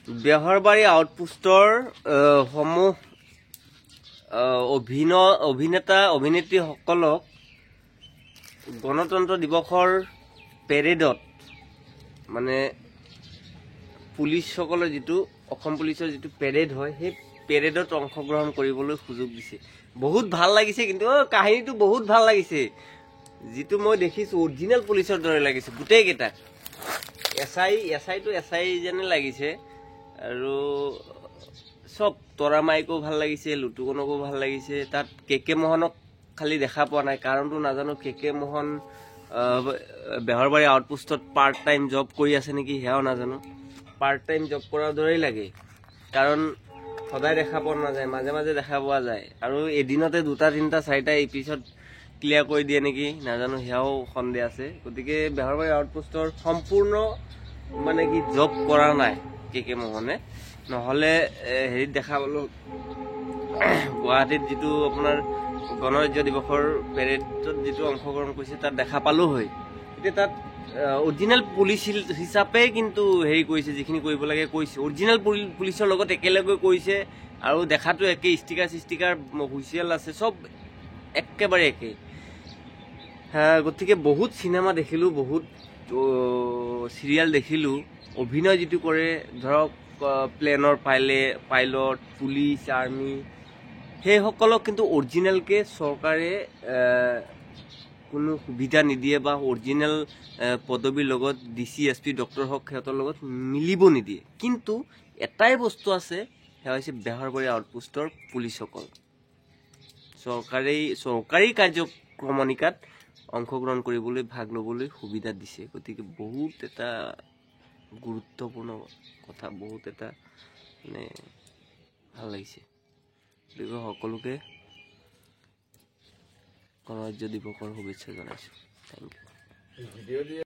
বেহৰবাৰী আউটপোষ্টৰ সমূহ অভিনেতা অভিনেত্ৰীসকলক গণতন্ত্ৰ দিৱসৰ পেৰেডত মানে পুলিচসকলৰ যিটো অসম পুলিচৰ যিটো পেৰেড হয় সেই পেৰেডত অংশগ্ৰহণ কৰিবলৈ সুযোগ দিছে। বহুত ভাল লাগিছে, কিন্তু কাহিনীটো বহুত ভাল লাগিছে। যিটো মই দেখিছোঁ অৰিজিনেল পুলিচৰ দৰে লাগিছে গোটেইকেইটা। এছআই যেনে লাগিছে আৰু চব তৰা মাইকো ভাল লাগিছে, লুটুকনকো ভাল লাগিছে। তাত কে মোহনক খালি দেখা পোৱা নাই, কাৰণটো নাজানো। কে মোহন বেহৰবাৰী আউটপোষ্টত পাৰ্ট টাইম জব কৰি আছে নেকি সেয়াও নাজানো। পাৰ্ট টাইম জব কৰাৰ দৰেই লাগে, কাৰণ সদায় দেখা পোৱা নাযায়, মাজে মাজে দেখা পোৱা যায়। আৰু এদিনতে 2টা 3টা 4টা এপিছড ক্লিয়াৰ কৰি দিয়ে নেকি নাজানো, সেয়াও সন্দেহ আছে। গতিকে বেহৰবাৰী আউটপোষ্টৰ সম্পূৰ্ণ মানে কি জব কৰা নাই কে মোহনে। নহ'লে হেৰিত দেখা পালোঁ গুৱাহাটীত যিটো আপোনাৰ গণৰাজ্য দিৱসৰ পেৰেডত যিটো অংশগ্ৰহণ কৰিছে তাত দেখা পালোঁ হয়। এতিয়া তাত অৰিজিনেল পুলিচ হিচাপে কিন্তু হেৰি কৰিছে, যিখিনি কৰিব লাগে কৰিছে। অৰিজিনেল পুলিচৰ লগত একেলগে কৰিছে আৰু দেখাটো একেই, ষ্টিকাৰ হুইচেল আছে, চব একেবাৰে একেই। গতিকে বহুত চিনেমা দেখিলোঁ, বহুত চিৰিয়েল দেখিলোঁ। অভিনয় যিটো কৰে ধৰক প্লেনৰ পাইলট, পুলিচ, আৰ্মি, সেইসকলক কিন্তু অৰিজিনেলকৈ চৰকাৰে কোনো সুবিধা নিদিয়ে বা অৰিজিনেল পদবীৰ লগত DC SP ডক্টৰ হওক সিহঁতৰ লগত মিলিব নিদিয়ে। কিন্তু এটাই বস্তু আছে, সেয়া হৈছে বেহৰবাৰী আউটপোষ্টৰ পুলিচসকল চৰকাৰী কাৰ্যক্ৰমণিকাত অংশগ্ৰহণ কৰিবলৈ, ভাগ ল'বলৈ সুবিধা দিছে। গতিকে বহুত এটা গুৰুত্বপূৰ্ণ কথা, বহুত এটা মানে ভাল লাগিছে। গতিকে সকলোকে গণৰাজ্য দিৱসৰ শুভেচ্ছা জনাইছোঁ। Thank U.